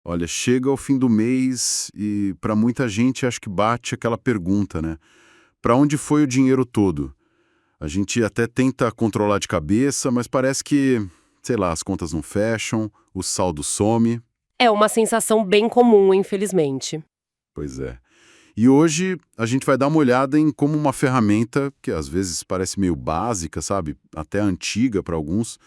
Olha, chega ao fim do mês e para muita gente acho que bate aquela pergunta, né? Para onde foi o dinheiro todo? A gente até tenta controlar de cabeça, mas parece que, sei lá, as contas não fecham, o saldo some. É uma sensação bem comum, infelizmente. Pois é. E hoje a gente vai dar uma olhada em como uma ferramenta, que às vezes parece meio básica, sabe? Até antiga para alguns,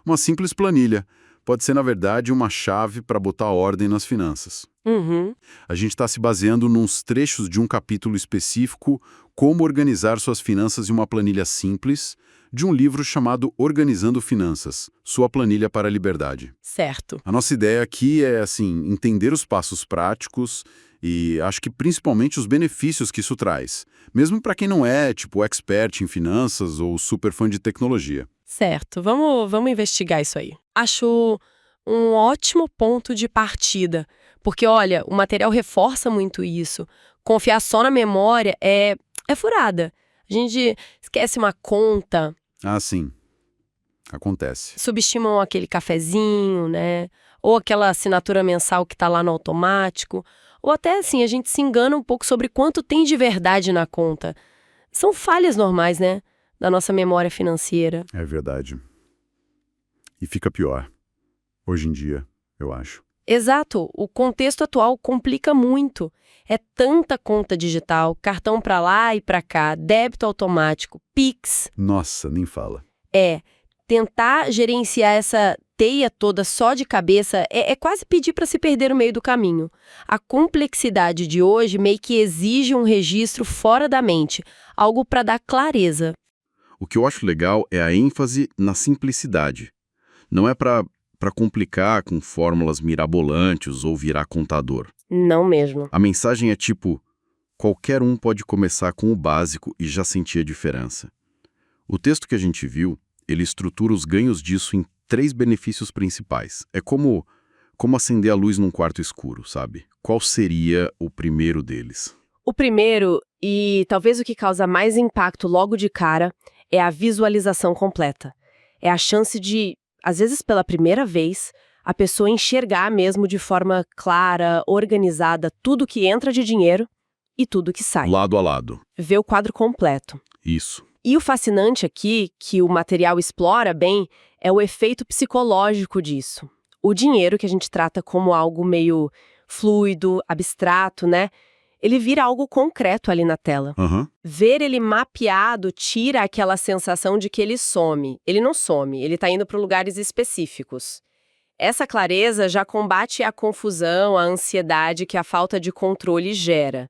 uma simples planilha. Pode ser, na verdade, uma chave para botar ordem nas finanças. Uhum. A gente está se baseando nos trechos de um capítulo específico, Como Organizar Suas Finanças em uma Planilha Simples, de um livro chamado Organizando Finanças, Sua Planilha para a Liberdade. Certo. A nossa ideia aqui é, assim, entender os passos práticos e acho que principalmente os benefícios que isso traz, mesmo para quem não é, tipo, expert em finanças ou super fã de tecnologia. Certo. Vamos investigar isso aí. Acho um ótimo ponto de partida, porque, olha, o material reforça muito isso. Confiar só na memória é furada. A gente esquece uma conta, Ah, sim. Acontece. subestimam aquele cafezinho, né? Ou aquela assinatura mensal que tá lá no automático. Ou até assim, a gente se engana um pouco sobre quanto tem de verdade na conta. São falhas normais, né? Da nossa memória financeira. É verdade. E fica pior. Hoje em dia, eu acho. Exato, o contexto atual complica muito. É tanta conta digital, cartão pra lá e pra cá, débito automático, Pix. Nossa, nem fala. Tentar gerenciar essa teia toda só de cabeça é quase pedir para se perder no meio do caminho. A complexidade de hoje meio que exige um registro fora da mente, algo para dar clareza. O que eu acho legal é a ênfase na simplicidade. Não é para complicar com fórmulas mirabolantes ou virar contador. Não mesmo. A mensagem é tipo, qualquer um pode começar com o básico e já sentir a diferença. O texto que a gente viu, ele estrutura os ganhos disso em 3 benefícios principais. É como acender a luz num quarto escuro, sabe? Qual seria o primeiro deles? O primeiro, e talvez o que causa mais impacto logo de cara, é a visualização completa. É a chance de, às vezes pela primeira vez, a pessoa enxergar mesmo de forma clara, organizada, tudo que entra de dinheiro e tudo que sai. Lado a lado. Ver o quadro completo. Isso. E o fascinante aqui, que o material explora bem, é o efeito psicológico disso. O dinheiro, que a gente trata como algo meio fluido, abstrato, né? Ele vira algo concreto ali na tela. Aham. Ver ele mapeado tira aquela sensação de que ele some. Ele não some, ele está indo para lugares específicos. Essa clareza já combate a confusão, a ansiedade que a falta de controle gera.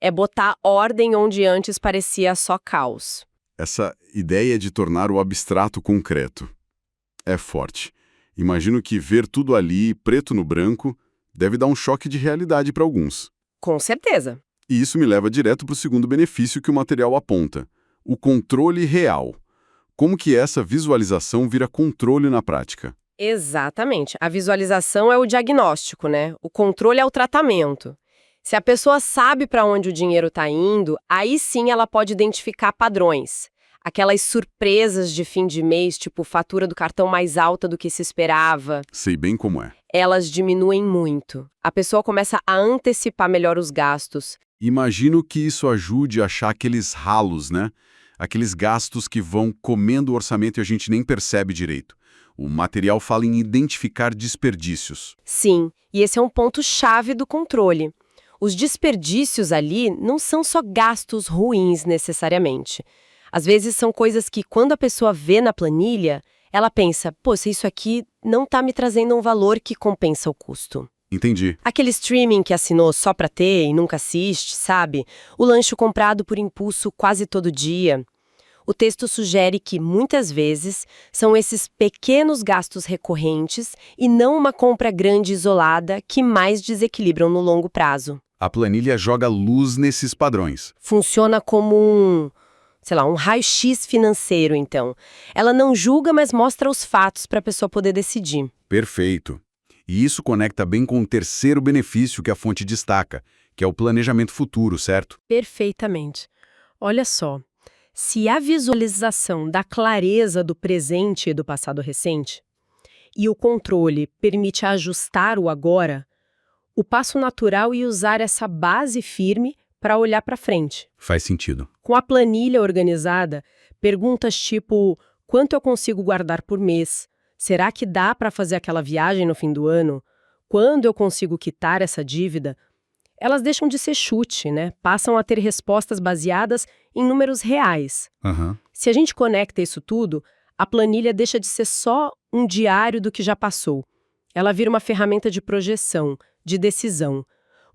É botar ordem onde antes parecia só caos. Essa ideia de tornar o abstrato concreto é forte. Imagino que ver tudo ali, preto no branco, deve dar um choque de realidade para alguns. Com certeza. E isso me leva direto para o segundo benefício que o material aponta, o controle real. Como que essa visualização vira controle na prática? Exatamente. A visualização é o diagnóstico, né? O controle é o tratamento. Se a pessoa sabe para onde o dinheiro está indo, aí sim ela pode identificar padrões. Aquelas surpresas de fim de mês, tipo fatura do cartão mais alta do que se esperava, Sei bem como é. elas diminuem muito. A pessoa começa a antecipar melhor os gastos. Imagino que isso ajude a achar aqueles ralos, né? Aqueles gastos que vão comendo o orçamento e a gente nem percebe direito. O material fala em identificar desperdícios. Sim, e esse é um ponto-chave do controle. Os desperdícios ali não são só gastos ruins necessariamente. Às vezes são coisas que, quando a pessoa vê na planilha, ela pensa, pô, se isso aqui não tá me trazendo um valor que compensa o custo. Entendi. Aquele streaming que assinou só pra ter e nunca assiste, sabe? O lanche comprado por impulso quase todo dia. O texto sugere que, muitas vezes, são esses pequenos gastos recorrentes e não uma compra grande isolada que mais desequilibram no longo prazo. A planilha joga luz nesses padrões. Funciona como um raio-x financeiro, então. Ela não julga, mas mostra os fatos para a pessoa poder decidir. Perfeito. E isso conecta bem com o terceiro benefício que a fonte destaca, que é o planejamento futuro, certo? Perfeitamente. Olha só, se a visualização da clareza do presente e do passado recente e o controle permite ajustar o agora, O passo natural é usar essa base firme para olhar para frente. Faz sentido. Com a planilha organizada, perguntas tipo: quanto eu consigo guardar por mês? Será que dá para fazer aquela viagem no fim do ano? Quando eu consigo quitar essa dívida? Elas deixam de ser chute, né? Passam a ter respostas baseadas em números reais. Aham. Se a gente conecta isso tudo, a planilha deixa de ser só um diário do que já passou. Ela vira uma ferramenta de projeção, de decisão.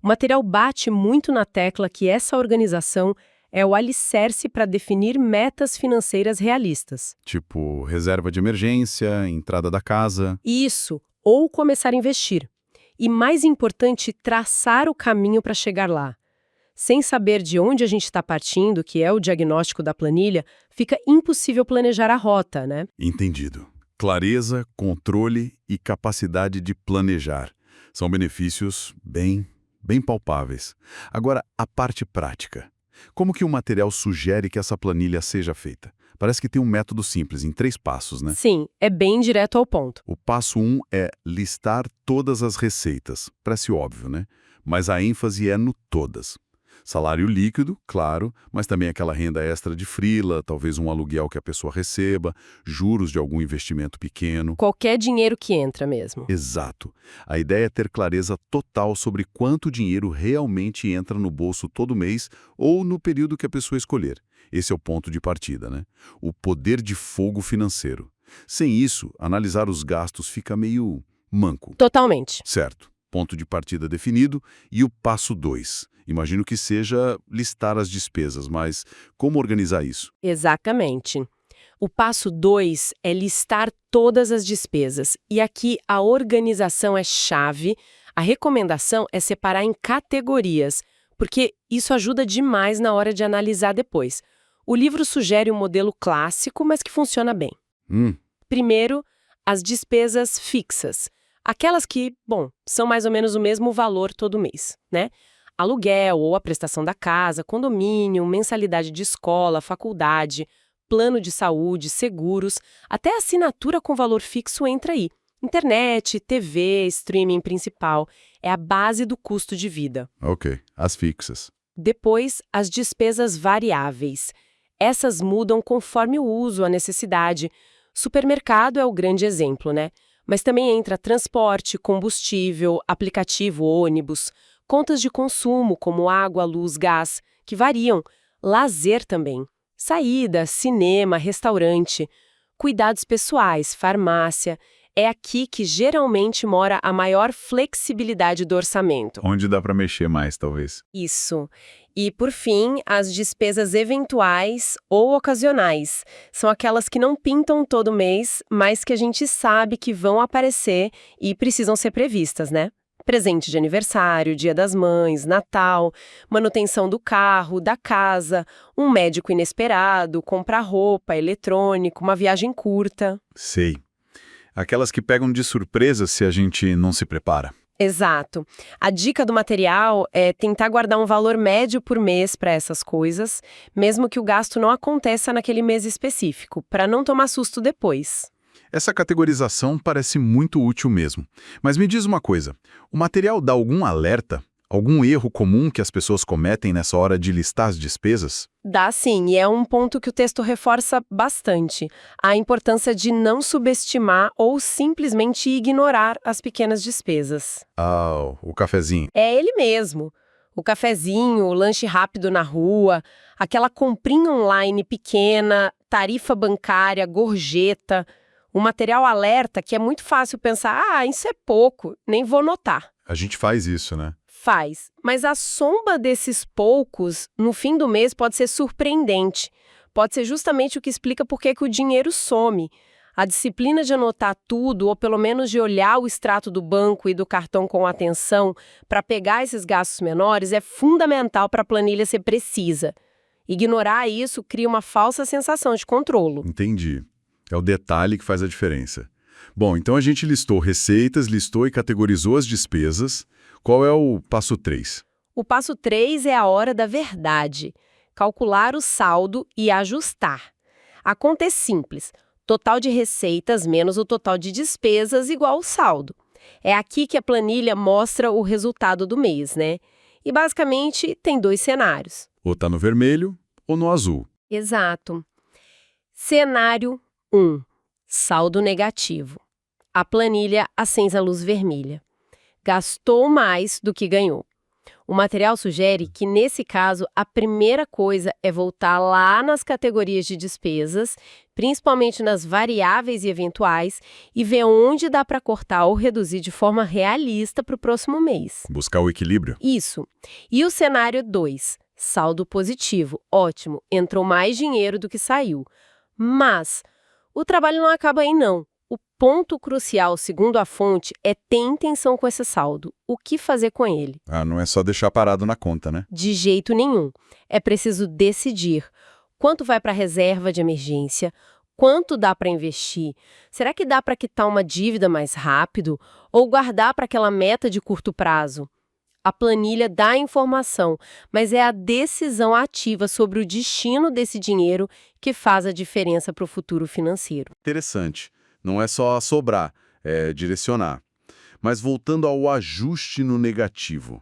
O material bate muito na tecla que essa organização é o alicerce para definir metas financeiras realistas. Tipo, reserva de emergência, entrada da casa. Isso, ou começar a investir. E mais importante, traçar o caminho para chegar lá. Sem saber de onde a gente está partindo, que é o diagnóstico da planilha, fica impossível planejar a rota, né? Entendido. Clareza, controle e capacidade de planejar. São benefícios bem palpáveis. Agora, a parte prática. Como que o material sugere que essa planilha seja feita? Parece que tem um método simples, em 3 passos, né? Sim, é bem direto ao ponto. O passo 1 é listar todas as receitas. Parece óbvio, né? Mas a ênfase é no todas. Salário líquido, claro, mas também aquela renda extra de freela, talvez um aluguel que a pessoa receba, juros de algum investimento pequeno. Qualquer dinheiro que entra mesmo. Exato. A ideia é ter clareza total sobre quanto dinheiro realmente entra no bolso todo mês ou no período que a pessoa escolher. Esse é o ponto de partida, né? O poder de fogo financeiro. Sem isso, analisar os gastos fica meio manco. Totalmente. Certo. Ponto de partida definido. E o passo 2. Imagino que seja listar as despesas, mas como organizar isso? Exatamente. O passo 2 é listar todas as despesas. E aqui a organização é chave. A recomendação é separar em categorias, porque isso ajuda demais na hora de analisar depois. O livro sugere um modelo clássico, mas que funciona bem. Primeiro, as despesas fixas. Aquelas que, bom, são mais ou menos o mesmo valor todo mês, né? Aluguel ou a prestação da casa, condomínio, mensalidade de escola, faculdade, plano de saúde, seguros, até assinatura com valor fixo entra aí. Internet, TV, streaming principal, é a base do custo de vida. Ok, as fixas. Depois, as despesas variáveis. Essas mudam conforme o uso, a necessidade. Supermercado é o grande exemplo, né? Mas também entra transporte, combustível, aplicativo, ônibus, contas de consumo como água, luz, gás, que variam. Lazer também. Saída, cinema, restaurante. Cuidados pessoais, farmácia. É aqui que geralmente mora a maior flexibilidade do orçamento. Onde dá para mexer mais, talvez. Isso. E, por fim, as despesas eventuais ou ocasionais. São aquelas que não pintam todo mês, mas que a gente sabe que vão aparecer e precisam ser previstas, né? Presente de aniversário, Dia das Mães, Natal, manutenção do carro, da casa, um médico inesperado, comprar roupa, eletrônico, uma viagem curta. Sei. Aquelas que pegam de surpresa se a gente não se prepara. Exato. A dica do material é tentar guardar um valor médio por mês para essas coisas, mesmo que o gasto não aconteça naquele mês específico, para não tomar susto depois. Essa categorização parece muito útil mesmo. Mas me diz uma coisa, o material dá algum alerta, algum erro comum que as pessoas cometem nessa hora de listar as despesas? Dá sim, e é um ponto que o texto reforça bastante. A importância de não subestimar ou simplesmente ignorar as pequenas despesas. Ah, o cafezinho. É ele mesmo. O cafezinho, o lanche rápido na rua, aquela comprinha online pequena, tarifa bancária, gorjeta. O material alerta que é muito fácil pensar, isso é pouco, nem vou notar. A gente faz isso, né? Faz, mas a soma desses poucos, no fim do mês, pode ser surpreendente. Pode ser justamente o que explica por que o dinheiro some. A disciplina de anotar tudo, ou pelo menos de olhar o extrato do banco e do cartão com atenção para pegar esses gastos menores, é fundamental para a planilha ser precisa. Ignorar isso cria uma falsa sensação de controle. Entendi. É o detalhe que faz a diferença. Bom, então a gente listou receitas, listou e categorizou as despesas. Qual é o passo 3? O passo 3 é a hora da verdade. Calcular o saldo e ajustar. A conta é simples. Total de receitas menos o total de despesas igual ao saldo. É aqui que a planilha mostra o resultado do mês, né? E basicamente tem 2 cenários. Ou tá no vermelho ou no azul. Exato. Cenário 1. Saldo negativo. A planilha acende a luz vermelha. Gastou mais do que ganhou. O material sugere que, nesse caso, a primeira coisa é voltar lá nas categorias de despesas, principalmente nas variáveis e eventuais, e ver onde dá para cortar ou reduzir de forma realista para o próximo mês. Buscar o equilíbrio. Isso. E o cenário 2, saldo positivo. Ótimo, entrou mais dinheiro do que saiu. Mas o trabalho não acaba aí, não. O ponto crucial, segundo a fonte, é ter intenção com esse saldo. O que fazer com ele? Não é só deixar parado na conta, né? De jeito nenhum. É preciso decidir quanto vai para a reserva de emergência, quanto dá para investir. Será que dá para quitar uma dívida mais rápido ou guardar para aquela meta de curto prazo? A planilha dá a informação, mas é a decisão ativa sobre o destino desse dinheiro que faz a diferença para o futuro financeiro. Interessante. Não é só sobrar, é direcionar. Mas voltando ao ajuste no negativo.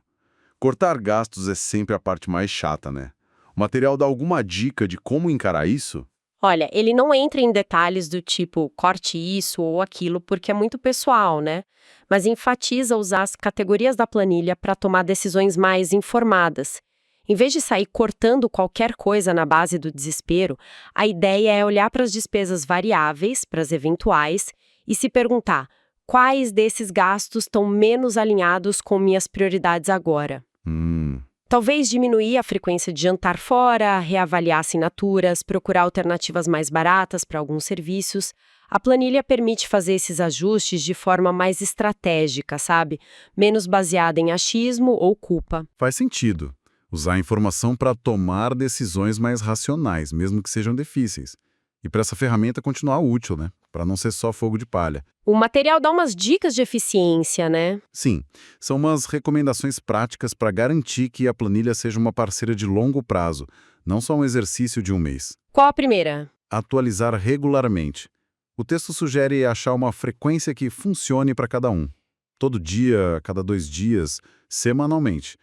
Cortar gastos é sempre a parte mais chata, né? O material dá alguma dica de como encarar isso? Olha, ele não entra em detalhes do tipo corte isso ou aquilo, porque é muito pessoal, né? Mas enfatiza usar as categorias da planilha para tomar decisões mais informadas. Em vez de sair cortando qualquer coisa na base do desespero, a ideia é olhar para as despesas variáveis, para as eventuais, e se perguntar quais desses gastos estão menos alinhados com minhas prioridades agora. Talvez diminuir a frequência de jantar fora, reavaliar assinaturas, procurar alternativas mais baratas para alguns serviços. A planilha permite fazer esses ajustes de forma mais estratégica, sabe? Menos baseada em achismo ou culpa. Faz sentido. Usar a informação para tomar decisões mais racionais, mesmo que sejam difíceis. E para essa ferramenta continuar útil, né? Para não ser só fogo de palha. O material dá umas dicas de eficiência, né? Sim, são umas recomendações práticas para garantir que a planilha seja uma parceira de longo prazo, não só um exercício de um mês. Qual a primeira? Atualizar regularmente. O texto sugere achar uma frequência que funcione para cada um. Todo dia, a cada 2 dias, semanalmente.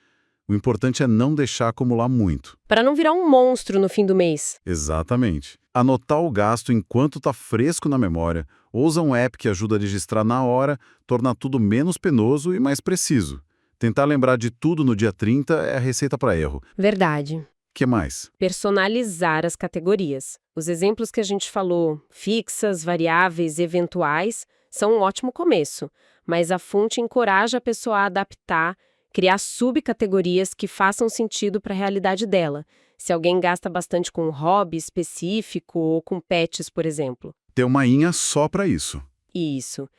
O importante é não deixar acumular muito. Para não virar um monstro no fim do mês. Exatamente. Anotar o gasto enquanto está fresco na memória, ou usar um app que ajuda a registrar na hora, torna tudo menos penoso e mais preciso. Tentar lembrar de tudo no dia 30 é a receita para erro. Verdade. Que mais? Personalizar as categorias. Os exemplos que a gente falou, fixas, variáveis, eventuais, são um ótimo começo, mas a fonte encoraja a pessoa a adaptar, criar subcategorias que façam sentido para a realidade dela. Se alguém gasta bastante com um hobby específico ou com pets, por exemplo. Ter uma inha só para isso. Isso.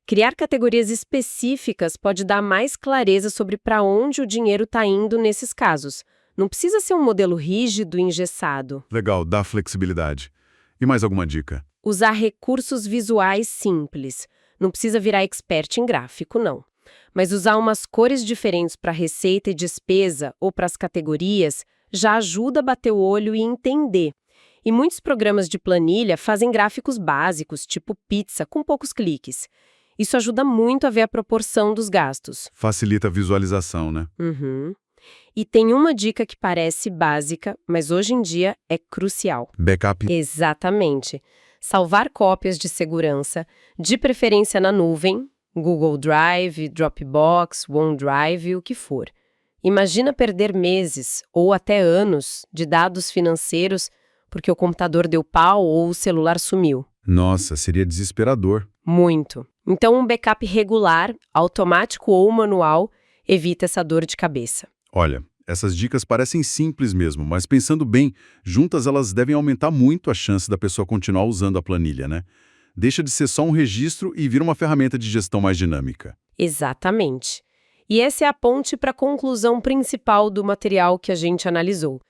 Criar categorias específicas pode dar mais clareza sobre para onde o dinheiro está indo nesses casos. Não precisa ser um modelo rígido e engessado. Legal, dá flexibilidade. E mais alguma dica? Usar recursos visuais simples. Não precisa virar expert em gráfico, não. Mas usar umas cores diferentes para receita e despesa ou para as categorias já ajuda a bater o olho e entender. E muitos programas de planilha fazem gráficos básicos, tipo pizza, com poucos cliques. Isso ajuda muito a ver a proporção dos gastos. Facilita a visualização, né? E tem uma dica que parece básica, mas hoje em dia é crucial. Backup. Exatamente. Salvar cópias de segurança, de preferência na nuvem, Google Drive, Dropbox, OneDrive, o que for. Imagina perder meses ou até anos de dados financeiros porque o computador deu pau ou o celular sumiu. Nossa, seria desesperador. Muito. Então, um backup regular, automático ou manual, evita essa dor de cabeça. Olha, essas dicas parecem simples mesmo, mas pensando bem, juntas elas devem aumentar muito a chance da pessoa continuar usando a planilha, né? Deixa de ser só um registro e vira uma ferramenta de gestão mais dinâmica. Exatamente. E essa é a ponte para a conclusão principal do material que a gente analisou.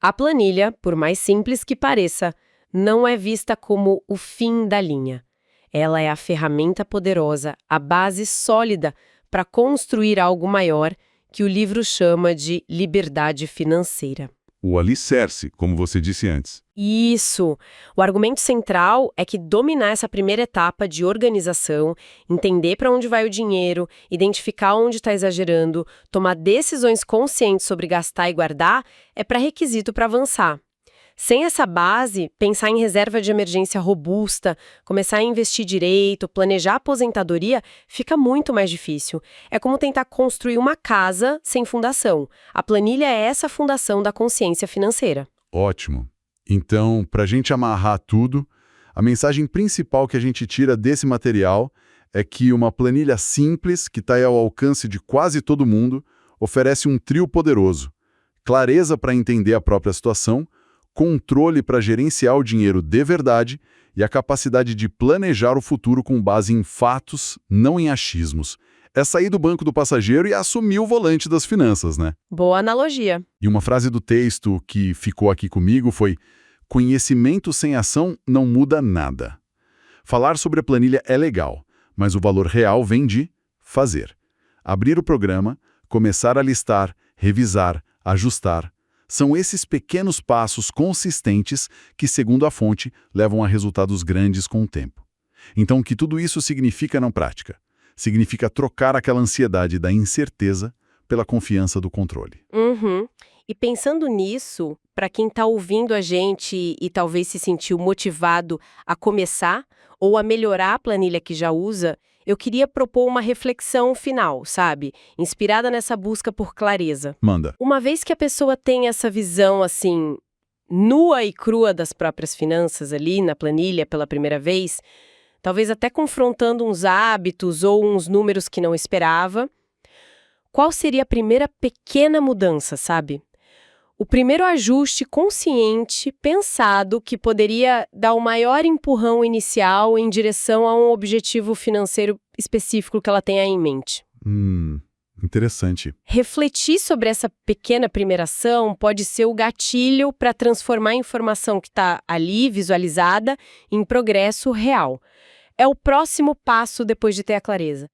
A planilha, por mais simples que pareça, não é vista como o fim da linha. Ela é a ferramenta poderosa, a base sólida para construir algo maior que o livro chama de liberdade financeira. o alicerce, como você disse antes. Isso! O argumento central é que dominar essa primeira etapa de organização, entender para onde vai o dinheiro, identificar onde está exagerando, tomar decisões conscientes sobre gastar e guardar, é pré-requisito para avançar. Sem essa base, pensar em reserva de emergência robusta, começar a investir direito, planejar a aposentadoria, fica muito mais difícil. É como tentar construir uma casa sem fundação. A planilha é essa fundação da consciência financeira. Ótimo. Então, para a gente amarrar tudo, a mensagem principal que a gente tira desse material é que uma planilha simples, que está ao alcance de quase todo mundo, oferece um trio poderoso: clareza para entender a própria situação, controle para gerenciar o dinheiro de verdade e a capacidade de planejar o futuro com base em fatos, não em achismos. É sair do banco do passageiro e assumir o volante das finanças, né? Boa analogia. E uma frase do texto que ficou aqui comigo foi: conhecimento sem ação não muda nada. Falar sobre a planilha é legal, mas o valor real vem de fazer. Abrir o programa, começar a listar, revisar, ajustar. São esses pequenos passos consistentes que, segundo a fonte, levam a resultados grandes com o tempo. Então, o que tudo isso significa na prática? Significa trocar aquela ansiedade da incerteza pela confiança do controle. E pensando nisso, para quem está ouvindo a gente e talvez se sentiu motivado a começar ou a melhorar a planilha que já usa, eu queria propor uma reflexão final, sabe? Inspirada nessa busca por clareza. Manda. Uma vez que a pessoa tem essa visão, assim, nua e crua das próprias finanças ali na planilha pela primeira vez, talvez até confrontando uns hábitos ou uns números que não esperava, qual seria a primeira pequena mudança, sabe? O primeiro ajuste consciente, pensado, que poderia dar o maior empurrão inicial em direção a um objetivo financeiro específico que ela tenha em mente. Interessante. Refletir sobre essa pequena primeira ação pode ser o gatilho para transformar a informação que está ali, visualizada, em progresso real. É o próximo passo depois de ter a clareza.